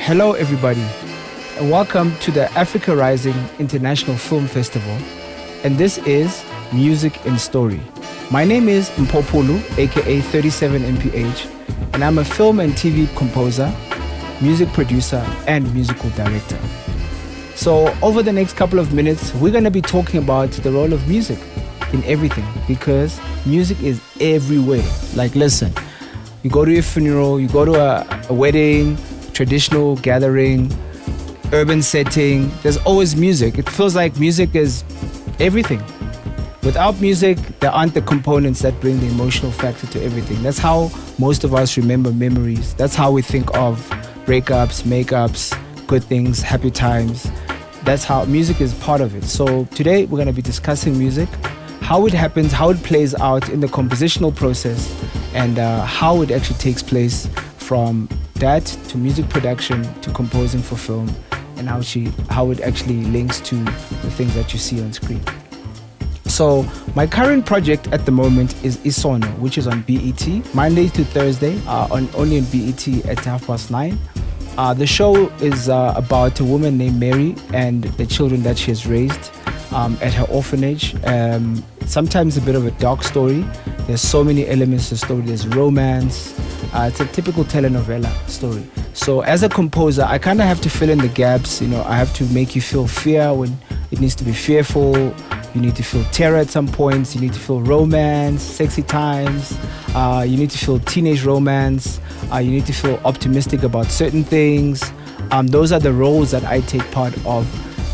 Hello everybody, and welcome to the Africa Rising International Film Festival, and this is Music in Story. My name is Mpho Pholo, aka 37 MPH, and I'm a film and TV composer, music producer, and musical director. So over the next couple of minutes, we're going to be talking about the role of music in everything, because music is everywhere. Like, listen, you go to a funeral, you go to a wedding, traditional gathering, urban setting, there's always music. It feels like music is everything. Without music, there aren't the components that bring the emotional factor to everything. That's how most of us remember memories. That's how we think of breakups, makeups, good things, happy times. That's how music is part of it. So today we're going to be discussing music, how it happens, how it plays out in the compositional process, and how it actually takes place from that to music production to composing for film, and how it actually links to the things that you see on screen. So my current project at the moment is Isono, which is on BET, Monday to Thursday, only on BET at 9:30. The show is about a woman named Mary and the children that she has raised at her orphanage. Sometimes a bit of a dark story. There's so many elements to the story. There's romance. It's a typical telenovela story. So as a composer, I kind of have to fill in the gaps. I have to make you feel fear when it needs to be fearful. You need to feel terror at some points. You need to feel romance, sexy times. You need to feel teenage romance. You need to feel optimistic about certain things. Those are the roles that I take part of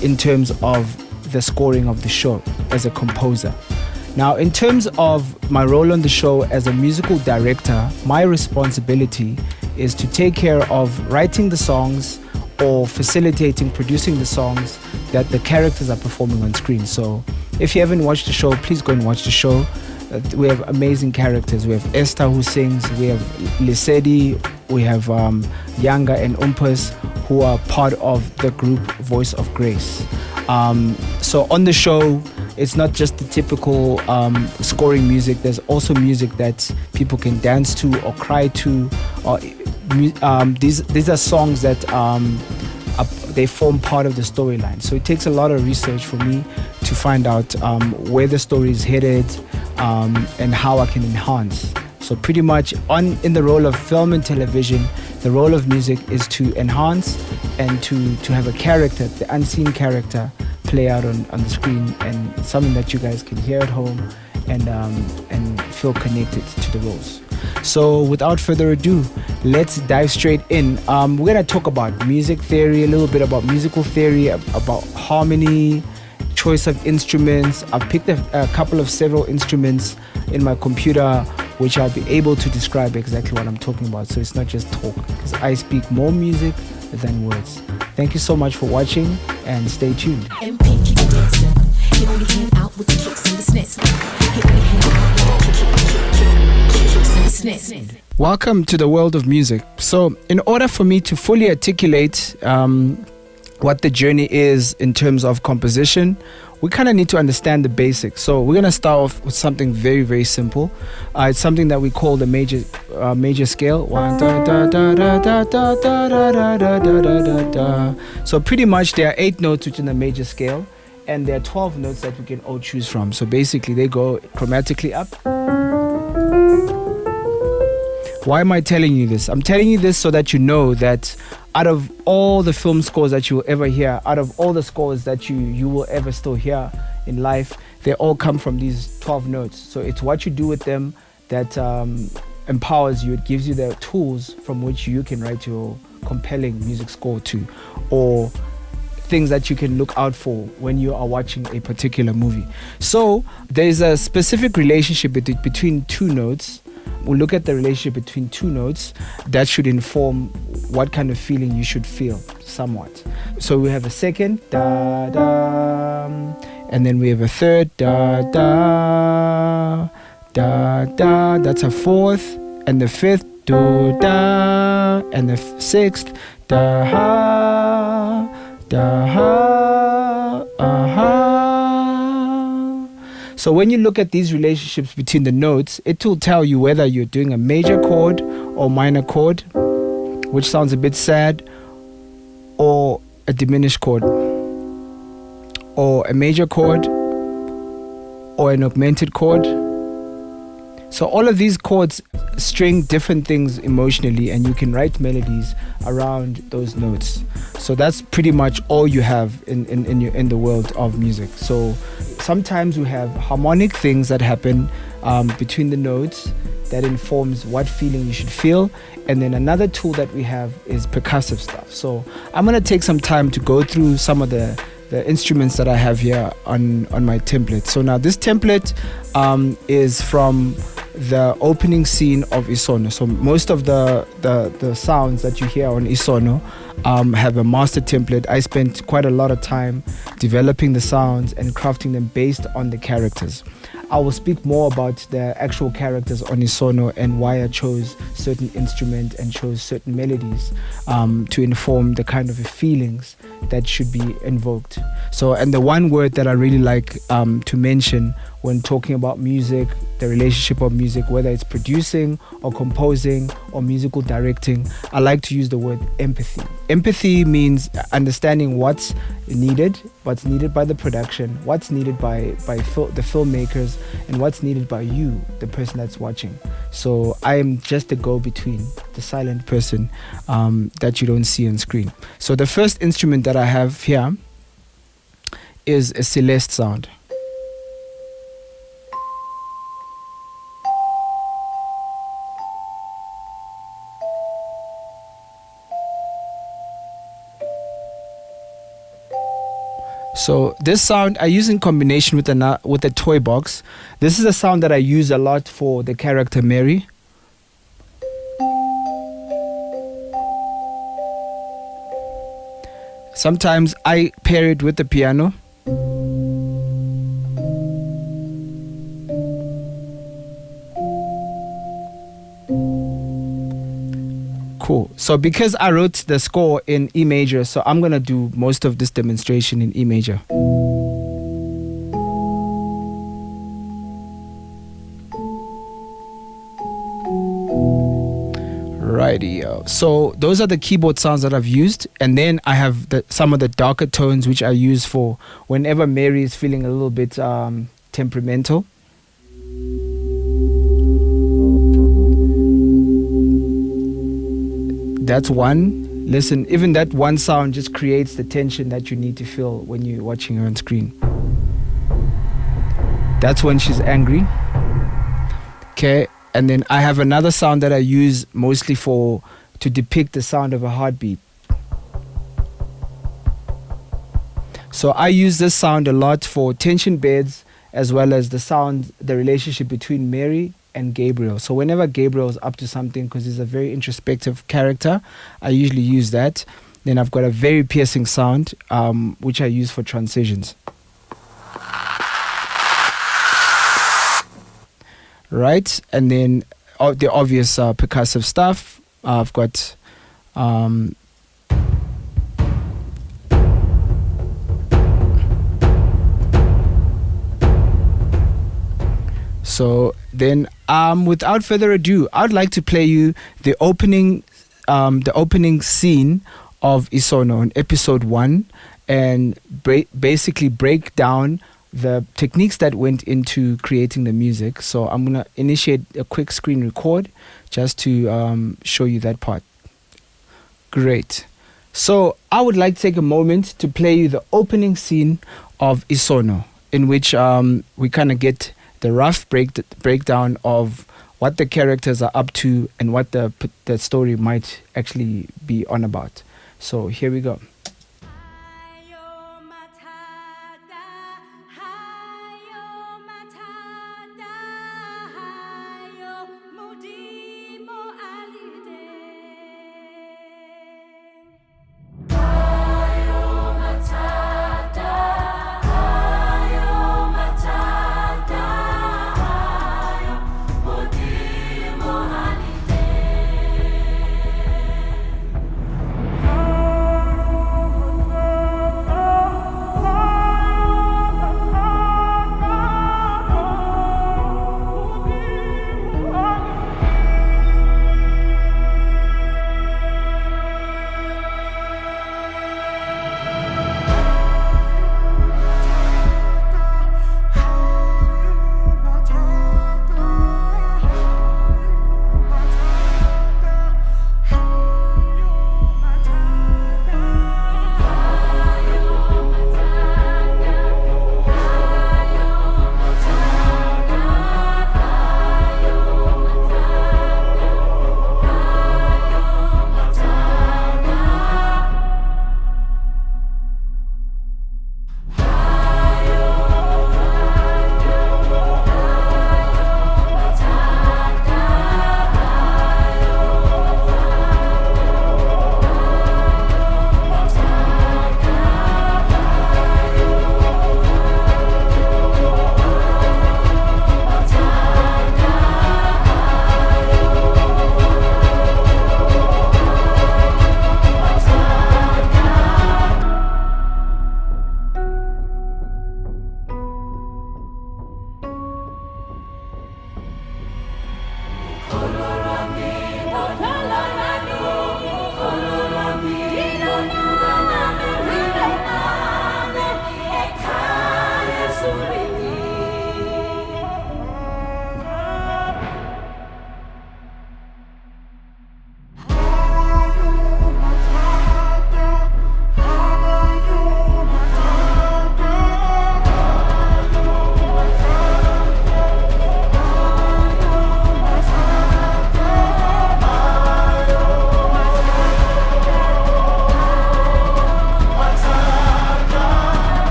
in terms of the scoring of the show as a composer. Now, in terms of my role on the show as a musical director, my responsibility is to take care of writing the songs or facilitating, producing the songs that the characters are performing on screen. So if you haven't watched the show, please go and watch the show. We have amazing characters. We have Esther who sings, we have Lisedi, we have Yanga and Umpus who are part of the group Voice of Grace. So on the show, it's not just the typical scoring music. There's also music that people can dance to or cry to. Or these are songs that they form part of the storyline. So it takes a lot of research for me to find out where the story is headed and how I can enhance. So pretty much in the role of film and television, the role of music is to enhance and to have a character, the unseen character, play out on the screen, and something that you guys can hear at home and feel connected to the roles. So without further ado, let's dive straight in. We're going to talk about music theory, a little bit about musical theory, about harmony, choice of instruments. I've picked a couple of several instruments in my computer which I'll be able to describe exactly what I'm talking about. So it's not just talk, because I speak more music than words. Thank you so much for watching, and stay tuned. Welcome to the world of music. So in order for me to fully articulate what the journey is in terms of composition, we kind of need to understand the basics. So we're going to start off with something very, very simple. It's something that we call the major scale. So pretty much there are 8 notes within the major scale, and there are 12 notes that we can all choose from. So basically they go chromatically up. Why am I telling you this? I'm telling you this so that you know that out of all the film scores that you will ever hear, out of all the scores that you will ever still hear in life, they all come from these 12 notes. So it's what you do with them that empowers you. It gives you the tools from which you can write your compelling music score to, or things that you can look out for when you are watching a particular movie. So there's a specific relationship between 2 notes. We'll look at the relationship between 2 notes that should inform what kind of feeling you should feel somewhat. So we have a second, da da, and then we have a third, da da, da da. That's a fourth, and the fifth, do da, and the sixth, da ha, da ha, aha. So when you look at these relationships between the notes, it will tell you whether you're doing a major chord or minor chord, which sounds a bit sad, a diminished chord, or a major chord, or an augmented chord. So all of these chords string different things emotionally, and you can write melodies around those notes. So that's pretty much all you have in the world of music. So sometimes we have harmonic things that happen between the notes that informs what feeling you should feel. And then another tool that we have is percussive stuff. So I'm going to take some time to go through some of the instruments that I have here on my template. So now this template is from the opening scene of Isono. So most of the sounds that you hear on Isono have a master template. I spent quite a lot of time developing the sounds and crafting them based on the characters. I will speak more about the actual characters on Isono and why I chose certain instrument and chose certain melodies to inform the kind of feelings that should be invoked. So, and the one word that I really like to mention when talking about music, the relationship of music, whether it's producing or composing or musical directing, I like to use the word empathy. Empathy means understanding what's needed by the production, what's needed by the filmmakers, and what's needed by you, the person that's watching. So I am just the go-between, the silent person that you don't see on screen. So the first instrument that I have here is a Celeste sound. So this sound I use in combination with a toy box. This is a sound that I use a lot for the character Mary. Sometimes I pair it with the piano. Cool. So because I wrote the score in E major, so I'm going to do most of this demonstration in E major. Rightio. So those are the keyboard sounds that I've used. And then I have some of the darker tones which I use for whenever Mary is feeling a little bit temperamental. That's one. Listen, even that one sound just creates the tension that you need to feel when you're watching her on screen. That's when she's angry. Okay, and then I have another sound that I use mostly to depict the sound of a heartbeat. So I use this sound a lot for tension beds, as well as the relationship between Mary and Gabriel. So whenever Gabriel is up to something, because he's a very introspective character, I usually use that. Then I've got a very piercing sound, which I use for transitions. Right, and then the obvious percussive stuff. I've got so then without further ado, I'd like to play you the opening scene of Isono on episode 1 and basically break down the techniques that went into creating the music. So I'm going to initiate a quick screen record just to show you that part. Great. So I would like to take a moment to play you the opening scene of Isono, in which we kind of get the rough breakdown of what the characters are up to and what the story might actually be on about. So here we go.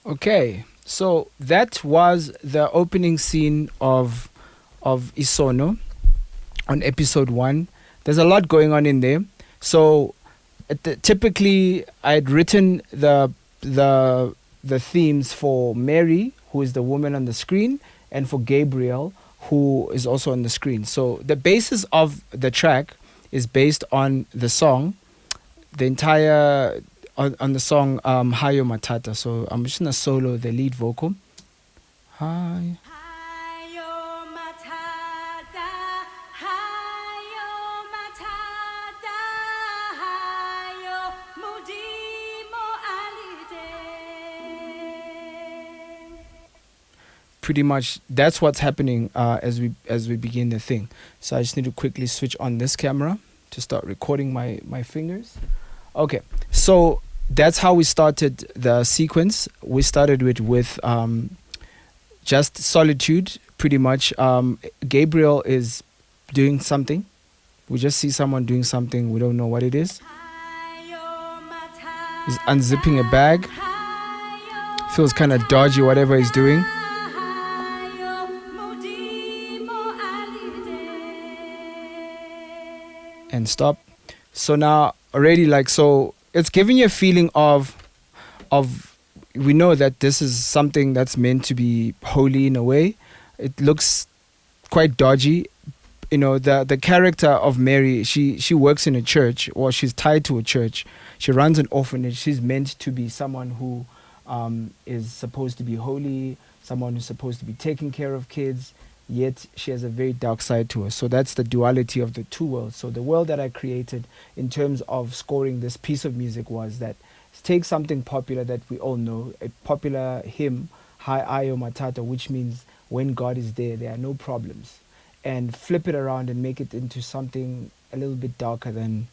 Okay, so that was the opening scene of Isono on episode 1. There's a lot going on in there. So typically I'd written the themes for Mary, who is the woman on the screen, and for Gabriel, who is also on the screen. So the basis of the track is based on the song, the entire on the song Hayo Matata. So I'm just gonna solo the lead vocal. Hi. Pretty much that's what's happening as we begin the thing. So I just need to quickly switch on this camera to start recording my fingers. Okay, so that's how we started the sequence. We started with just solitude, pretty much. Gabriel is doing something. We just see someone doing something. We don't know what it is. He's unzipping a bag. Feels kind of dodgy, whatever he's doing. And stop. So now already so it's giving you a feeling of we know that this is something that's meant to be holy in a way. It looks quite dodgy. The character of Mary, she works in a church, or she's tied to a church. She runs an orphanage. She's meant to be someone who is supposed to be holy, someone who's supposed to be taking care of kids. Yet she has a very dark side to her. So that's the duality of the two worlds. So the world that I created in terms of scoring this piece of music was that take something popular that we all know, a popular hymn, Hayo Matata, which means when God is there, there are no problems, and flip it around and make it into something a little bit darker than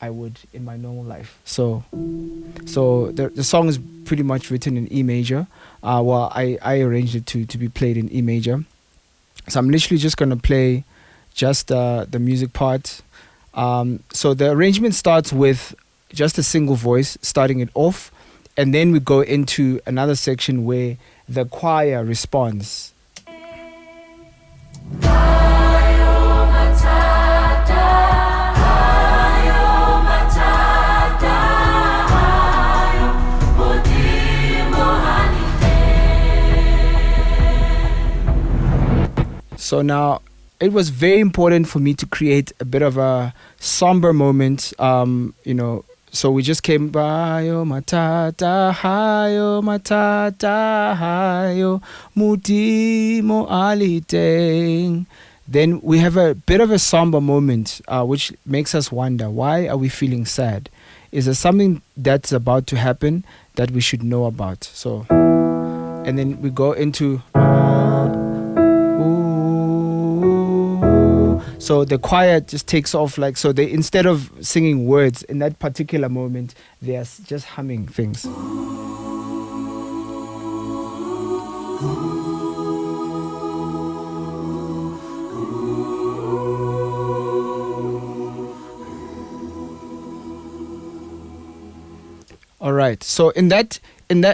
I would in my normal life. So the song is pretty much written in E major. I arranged it to be played in E major. So I'm literally just going to play just the music part. So the arrangement starts with just a single voice starting it off, and then we go into another section where the choir responds. So now it was very important for me to create a bit of a somber moment, So we just came by, Hayo Matata, Hayo Matata, Hayo Mutimo Aliteng. Then we have a bit of a somber moment, which makes us wonder, why are we feeling sad? Is there something that's about to happen that we should know about? So, and then we go into... So the choir just takes off so they, instead of singing words in that particular moment, they are just humming things. All right. So in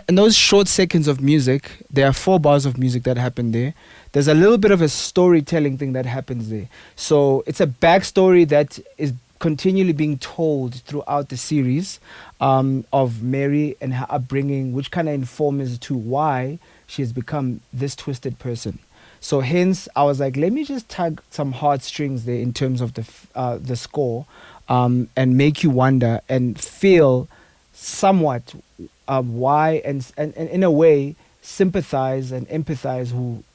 those short seconds of music, there are 4 bars of music that happen there. There's a little bit of a storytelling thing that happens there. So it's a backstory that is continually being told throughout the series of Mary and her upbringing, which kind of informs to why she has become this twisted person. So hence, I was like, let me just tug some heartstrings there in terms of the score, and make you wonder and feel somewhat why and in a way sympathize and empathize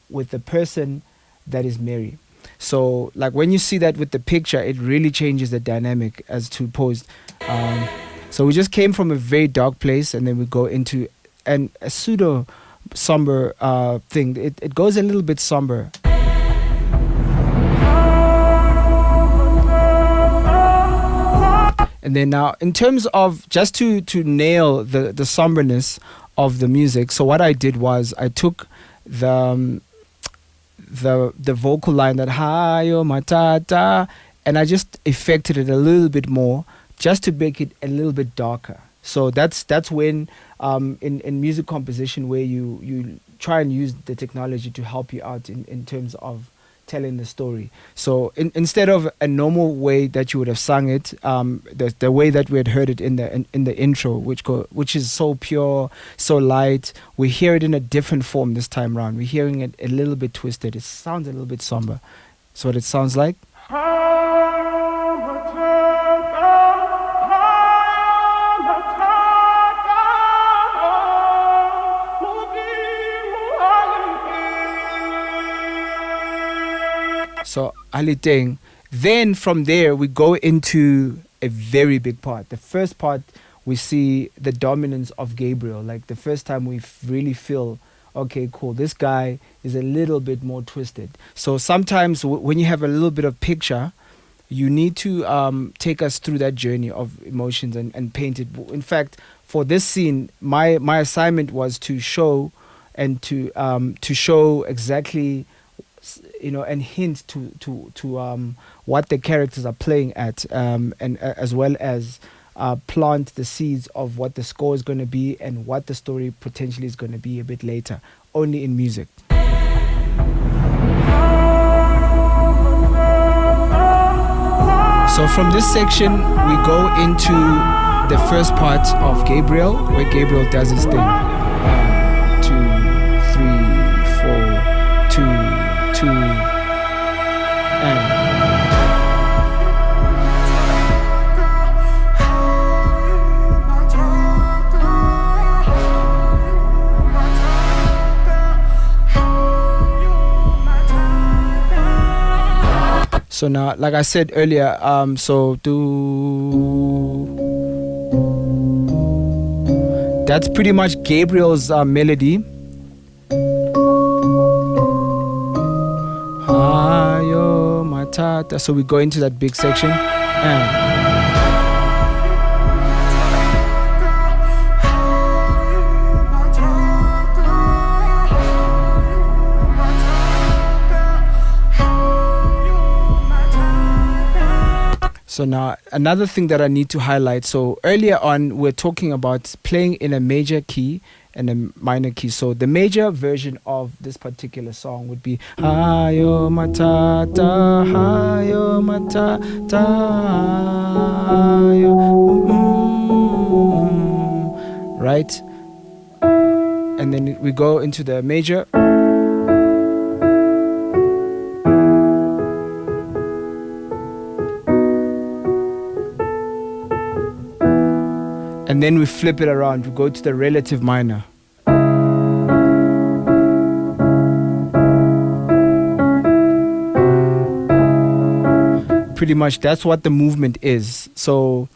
with the person that is Mary. So when you see that with the picture, it really changes the dynamic as to posed. So we just came from a very dark place, and then we go into a pseudo somber thing. It goes a little bit somber. And then now, in terms of just to nail the somberness of the music, so what I did was I took the vocal line, that Hayo Matata, and I just affected it a little bit more just to make it a little bit darker. So that's when in music composition where you try and use the technology to help you out in terms of telling the story. So instead of a normal way that you would have sung it, the way that we had heard it in the intro, which is so pure, so light, we hear it in a different form this time around. We're hearing it a little bit twisted. It sounds a little bit somber. So what it sounds like. So Aliteng. Then from there we go into a very big part. The first part we see the dominance of Gabriel. Like the first time we really feel, okay, cool, this guy is a little bit more twisted. So sometimes when you have a little bit of picture, you need to take us through that journey of emotions and paint it. In fact, for this scene, my assignment was to show and to show exactly, and hint to what the characters are playing at, and as well as plant the seeds of what the score is going to be and what the story potentially is going to be a bit later, only in music. So from this section, we go into the first part of Gabriel, where Gabriel does his thing. 1, 2, 3, 4, 2, and. So now, like I said earlier, that's pretty much Gabriel's melody. Hayo matata. So we go into that big section. So now, another thing that I need to highlight. So earlier on, we're talking about playing in a major key and a minor key. So the major version of this particular song would be Hayo matata, hayo matata, hayo, right? And then we go into the major. And then we flip it around. We go to the relative minor. Pretty much that's what the movement is. So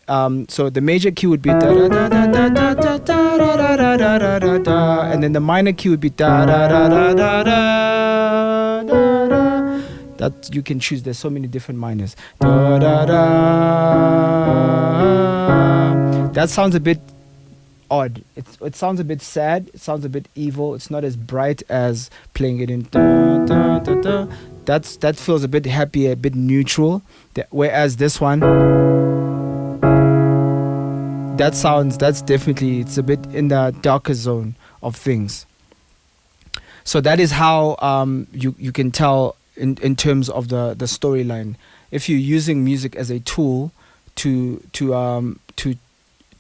the major key would be da da da da da da da da da da da da da, and then the minor key would be da da da da da da da. That you can choose. There's so many different minors. Da da da. That sounds a bit odd. It sounds a bit sad. It sounds a bit evil. It's not as bright as playing it in da da da da. That feels a bit happy, a bit neutral. Whereas this one, that's definitely, it's a bit in the darker zone of things. So that is how you can tell in terms of the storyline. If you're using music as a tool to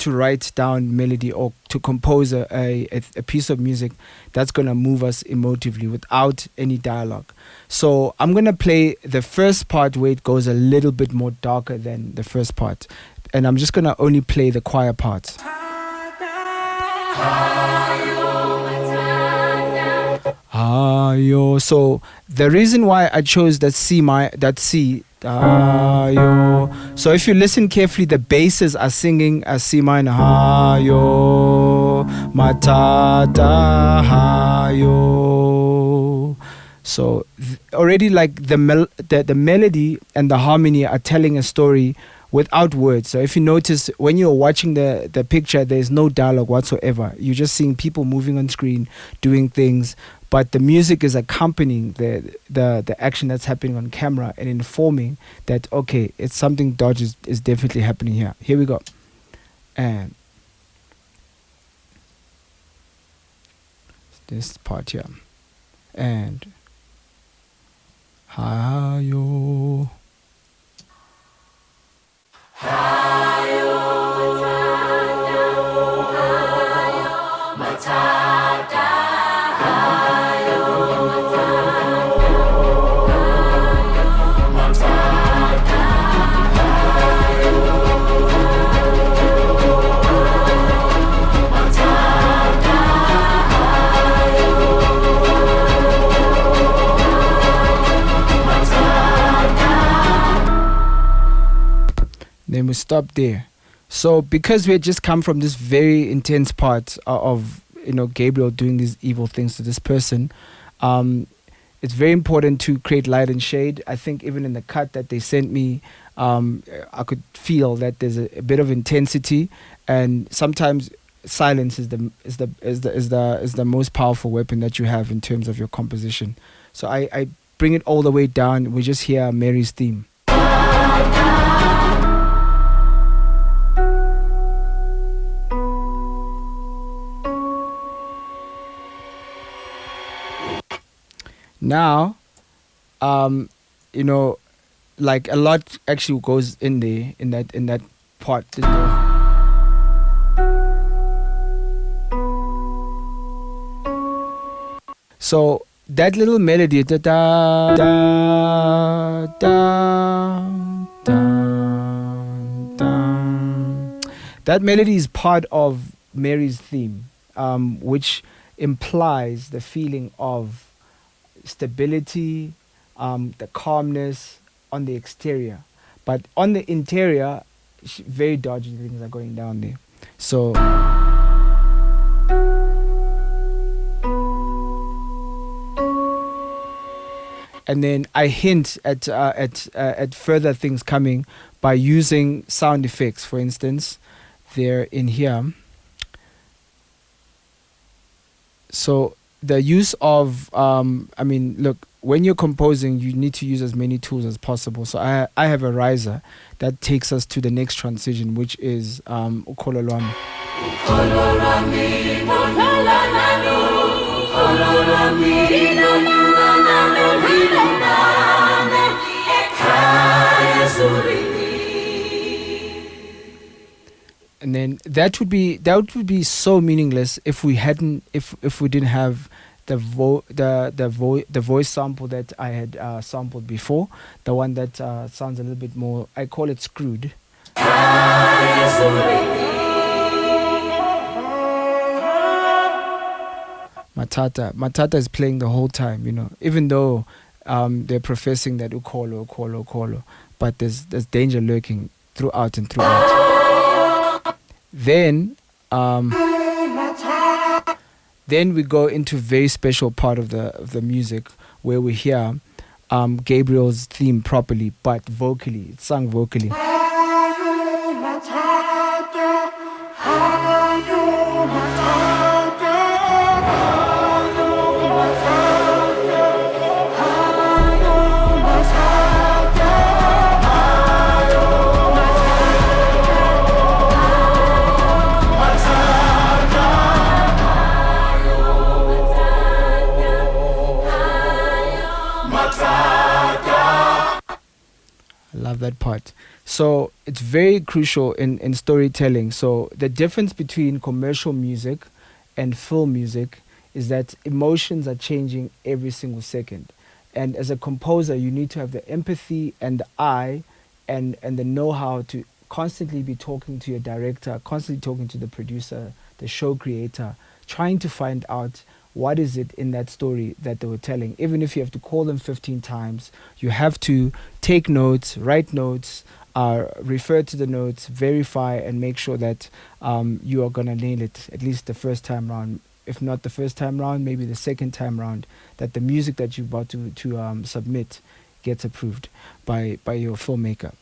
write down melody or to compose a piece of music that's going to move us emotively without any dialogue. So I'm going to play the first part where it goes a little bit more darker than the first part. And I'm just going to only play the choir part. Ayo. So the reason why I chose that C. Ayo. So if you listen carefully, the basses are singing a C minor. Ayo, matata, ayo. So already like the melody and the harmony are telling a story without words. So if you notice, when you're watching the picture, there's no dialogue whatsoever. You're just seeing people moving on screen, doing things. But the music is accompanying the action that's happening on camera and informing that, okay, it's something dodgy is definitely happening here. Here we go. And this part here. And hayo. Then we stop there. So because we had just come from this very intense part of Gabriel doing these evil things to this person, it's very important to create light and shade. I think even in the cut that they sent me, I could feel that there's a bit of intensity, and sometimes silence is the most powerful weapon that you have in terms of your composition. So I bring it all the way down. We just hear Mary's theme. Now, like a lot actually goes in there in that part. So that little melody, da da da da da da, that melody is part of Mary's theme, which implies the feeling of stability, the calmness on the exterior, but on the interior, very dodgy things are going down there. So and then I hint at further things coming by using sound effects. For instance, they're in here. So the use of, look, when you're composing, you need to use as many tools as possible. So I have a riser that takes us to the next transition, which is ukholo lwami. And then that would be so meaningless if we didn't have the voice sample that I had sampled before, the one that sounds a little bit more, I call it screwed. Matata is playing the whole time, even though they're professing that ukholo, but there's danger lurking throughout and throughout. Then we go into a very special part of the music where we hear Gabriel's theme properly, but vocally. It's sung vocally. Love that part. So it's very crucial in storytelling. So the difference between commercial music and film music is that emotions are changing every single second. And as a composer, you need to have the empathy and the eye and the know-how to constantly be talking to your director, constantly talking to the producer, the show creator, trying to find out what is it in that story that they were telling. Even if you have to call them 15 times, you have to take notes, write notes, refer to the notes, verify, and make sure that you are going to nail it at least the first time round. If not the first time round, maybe the second time round, that the music that you're about to submit gets approved by your filmmaker.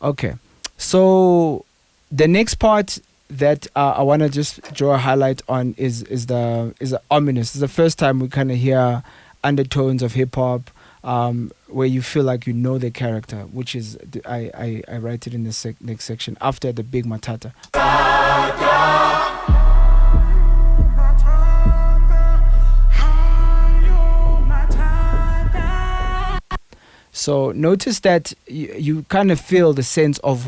Okay, so the next part that I want to just draw a highlight on is the ominous. It's the first time we kind of hear undertones of hip hop, where you feel like you know the character, which is I write it in the next section after the big matata. So notice that you kind of feel the sense of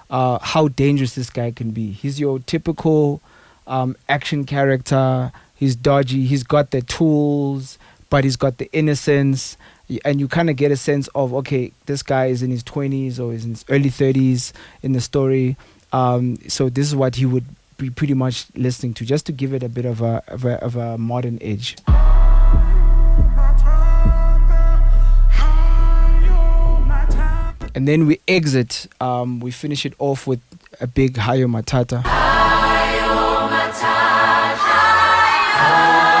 how dangerous this guy can be. He's your typical action character. He's dodgy. He's got the tools, but he's got the innocence. And you kind of get a sense of, okay, this guy is in his 20s or is in his early 30s in the story. So this is what he would be pretty much listening to, just to give it a bit of a modern edge. And then we exit, we finish it off with a big Hayo Matata. Hayo Matata, Hayo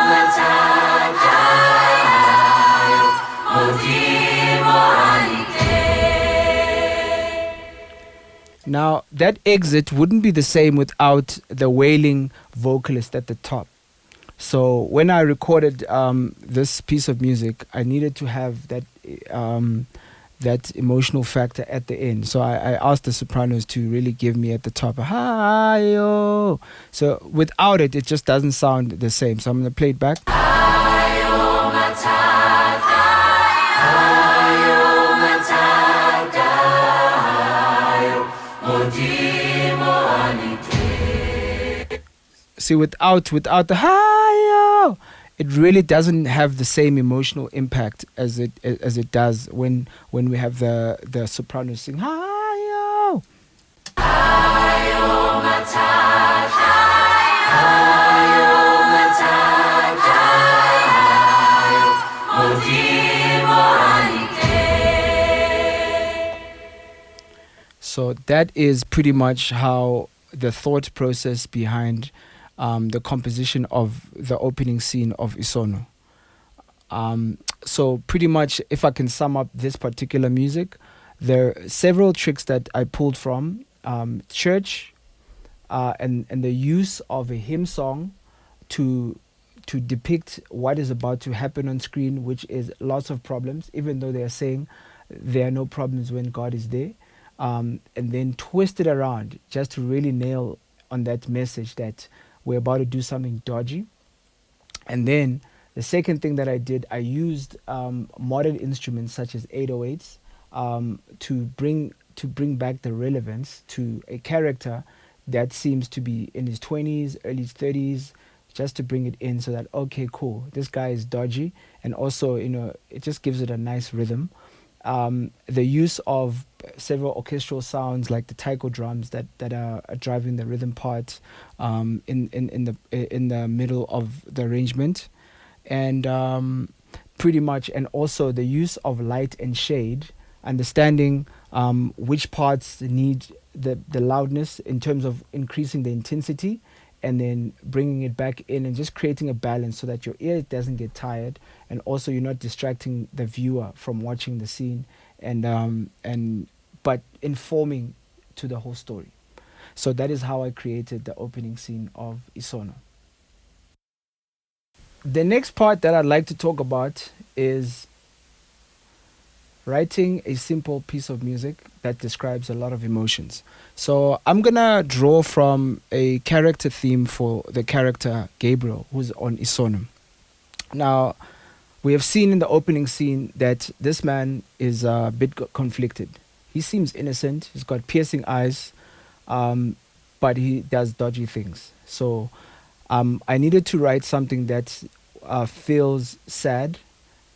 Matata, Now, that exit wouldn't be the same without the wailing vocalist at the top. So when I recorded this piece of music, I needed to have that emotional factor at the end. So I asked the sopranos to really give me at the top, hi-yo. So without it, it just doesn't sound the same. So I'm going to play it back. Hi-yo, matata, hi-yo, matata, hi-yo, see, without the hi-yo, it really doesn't have the same emotional impact as it does when we have the sopranos sing hi-yo. Hi-yo, matata, hi-yo, matata, hi-yo, so that is pretty much how the thought process behind the composition of the opening scene of Isono. So pretty much, if I can sum up this particular music, there are several tricks that I pulled from church and the use of a hymn song to depict what is about to happen on screen, which is lots of problems, even though they are saying there are no problems when God is there. And then twist it around just to really nail on that message that we're about to do something dodgy. And then the second thing that I did, I used modern instruments such as 808s to bring back the relevance to a character that seems to be in his 20s, early 30s, just to bring it in so that, okay, cool, this guy is dodgy. And also, it just gives it a nice rhythm. The use of several orchestral sounds like the taiko drums that are driving the rhythm part in the middle of the arrangement, and pretty much, and also the use of light and shade, understanding which parts need the loudness in terms of increasing the intensity, and then bringing it back in and just creating a balance so that your ear doesn't get tired, and also you're not distracting the viewer from watching the scene, but informing to the whole story. So that is how I created the opening scene of Isono. The next part that I'd like to talk about is writing a simple piece of music that describes a lot of emotions. So I'm gonna draw from a character theme for the character Gabriel, who's on Isono. Now, we have seen in the opening scene that this man is a bit conflicted. He seems innocent, he's got piercing eyes, but he does dodgy things. So I needed to write something that feels sad,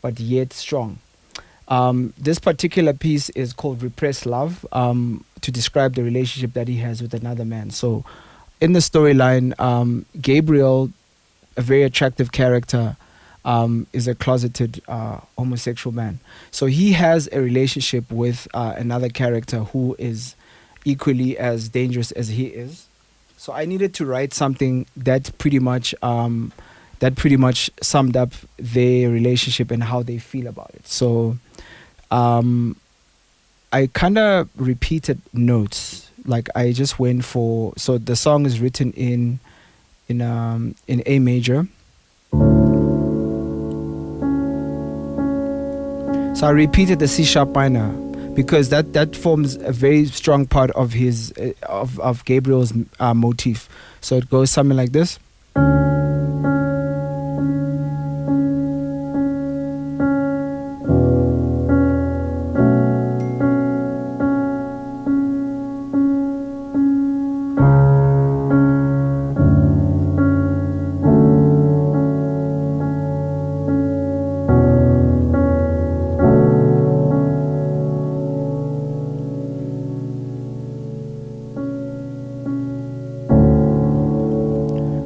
but yet strong. This particular piece is called Repressed Love, to describe the relationship that he has with another man. So in the storyline, Gabriel, a very attractive character, is a closeted homosexual man. So he has a relationship with another character who is equally as dangerous as he is. So I needed to write something that pretty much summed up their relationship and how they feel about it. So I kind of repeated notes. Like I just went for, so the song is written in A major. So I repeated the C sharp minor because that forms a very strong part of his of Gabriel's motif. So it goes something like this.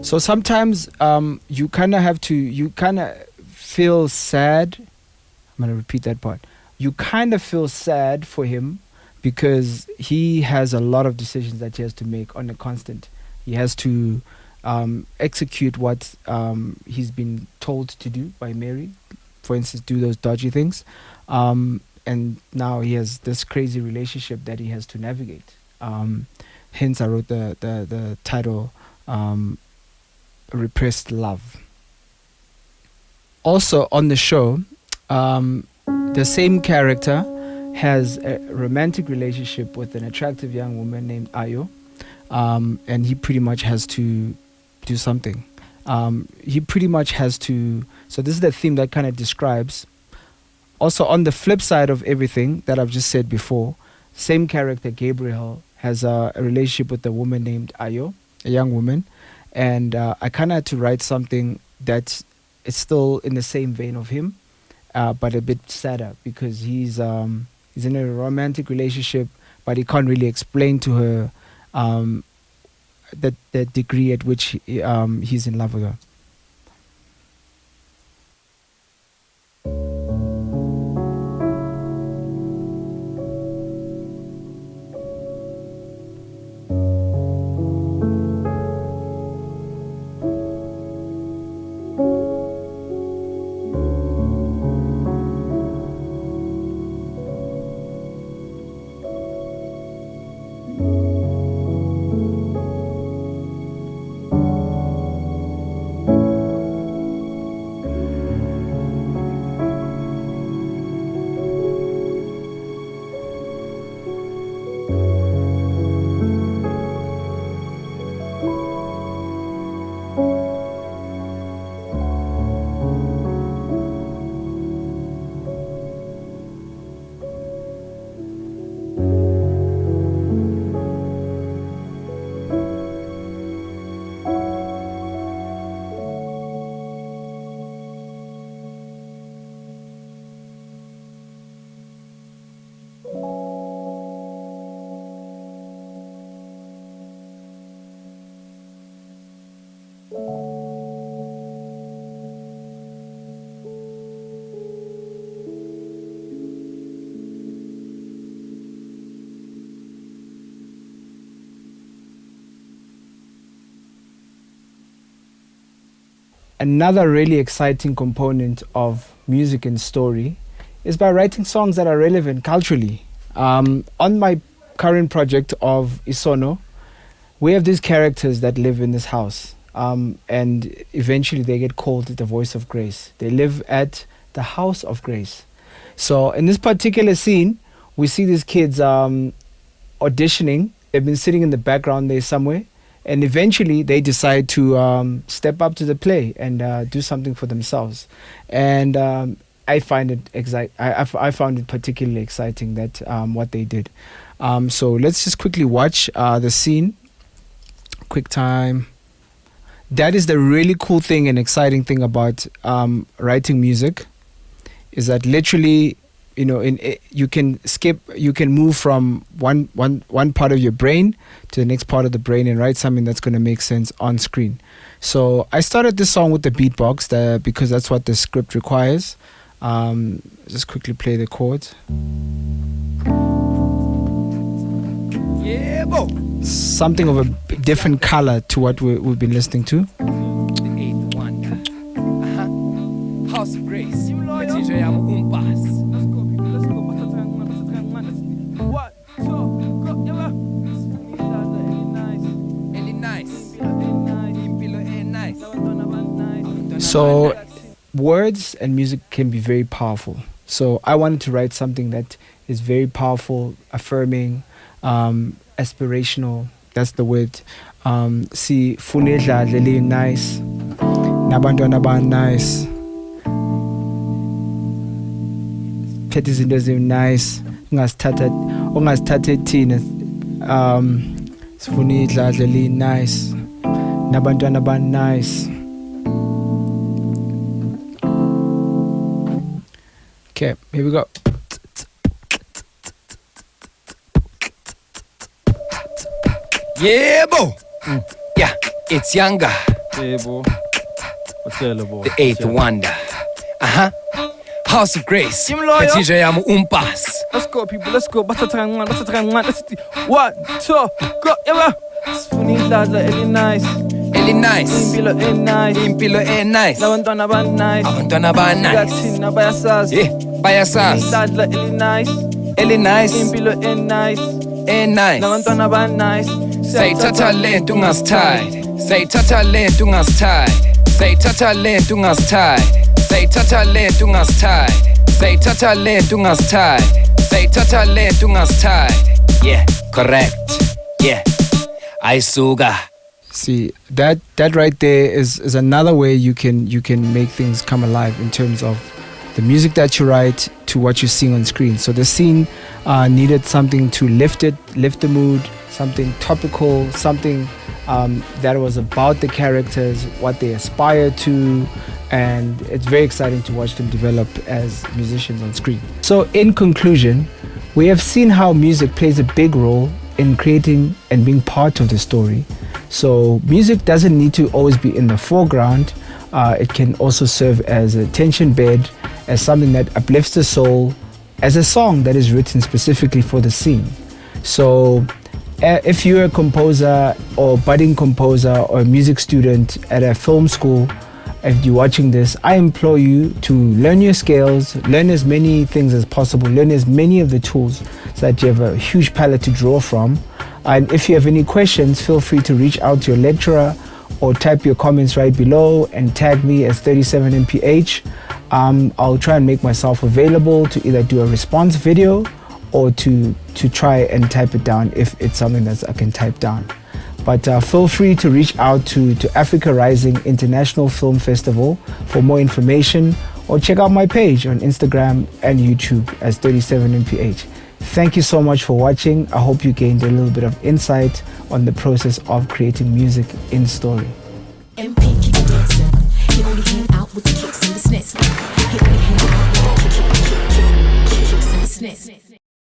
So sometimes you kind of have to, you kind of feel sad. I'm going to repeat that part. You kind of feel sad for him because he has a lot of decisions that he has to make on a constant. He has to execute what he's been told to do by Mary. For instance, do those dodgy things. And now he has this crazy relationship that he has to navigate. Hence, I wrote the title, Repressed Love. Also on the show, the same character has a romantic relationship with an attractive young woman named Ayo, and he pretty much has to do something. He pretty much has to, so this is the theme that kind of describes. Also on the flip side of everything that I've just said before, same character, Gabriel, has a relationship with a woman named Ayo, a young woman, and I kind of had to write something that is still in the same vein of him, but a bit sadder because he's in a romantic relationship, but he can't really explain to her the degree at which he's in love with her. Another really exciting component of music and story is by writing songs that are relevant culturally. On my current project of Isono, we have these characters that live in this house, and eventually they get called the Voice of Grace. They live at the House of Grace. So in this particular scene, we see these kids auditioning. They've been sitting in the background there somewhere. And eventually they decide to step up to the play and do something for themselves. And I find it I found it particularly exciting that what they did. So let's just quickly watch the scene. Quick time. That is the really cool thing and exciting thing about writing music, is that literally, you know, you can move from one part of your brain to the next part of the brain and write something that's going to make sense on screen. So I started this song with the beatbox because that's what the script requires. Just quickly play the chords. Yeah, bo. Something of a different color to what we've been listening to. The eighth wonder. House of Grace. So words and music can be very powerful. So I wanted to write something that is very powerful, affirming, aspirational. That's the word. See, funedla really nice. Nabantwana ba nice. Phethe izinto ezi nice. Ungasithatha thina. Sifunedla really nice. Nabantwana ba nice. Okay, here we go. Yeah, bo. Yeah, it's younger. The eighth wonder. House of Grace. DJ Yamu Umpas. Let's go, people. Let's go. Let's see. 1, 2, go. Ellie nice. Ellie nice. Impilo nice. Impilo nice. Abantwana ba nice. Abantwana ba nice. Thina bayasazi. Bayasazi. Ellie nice. Ellie nice. Impilo nice. Nice. Abantwana ba nice. Say talent ungasithide. Say talent ungasithide. Say talent ungasithide. Say talent ungasithide. Say talent ungasithide. Say talent ungasithide. Yeah, correct. Yeah. Aisuga. See, that right there is another way you can make things come alive in terms of the music that you write to what you sing on screen. So the scene needed something to lift the mood, something topical, something that was about the characters, what they aspire to, and it's very exciting to watch them develop as musicians on screen. So in conclusion, we have seen how music plays a big role in creating and being part of the story. So music doesn't need to always be in the foreground. It can also serve as a tension bed, as something that uplifts the soul, as a song that is written specifically for the scene. So if you're a composer or budding composer or a music student at a film school, if you're watching this, I implore you to learn your scales, learn as many things as possible, learn as many of the tools so that you have a huge palette to draw from. And if you have any questions, feel free to reach out to your lecturer or type your comments right below and tag me as 37mph. I'll try and make myself available to either do a response video or to try and type it down if it's something that I can type down. But feel free to reach out to Africa Rising International Film Festival for more information, or check out my page on Instagram and YouTube as 37mph. Thank you so much for watching. I hope you gained a little bit of insight on the process of creating music in story. MP keep dancing. He only hang out with the kicks and the snares. He only hang out with the kicks and the snares.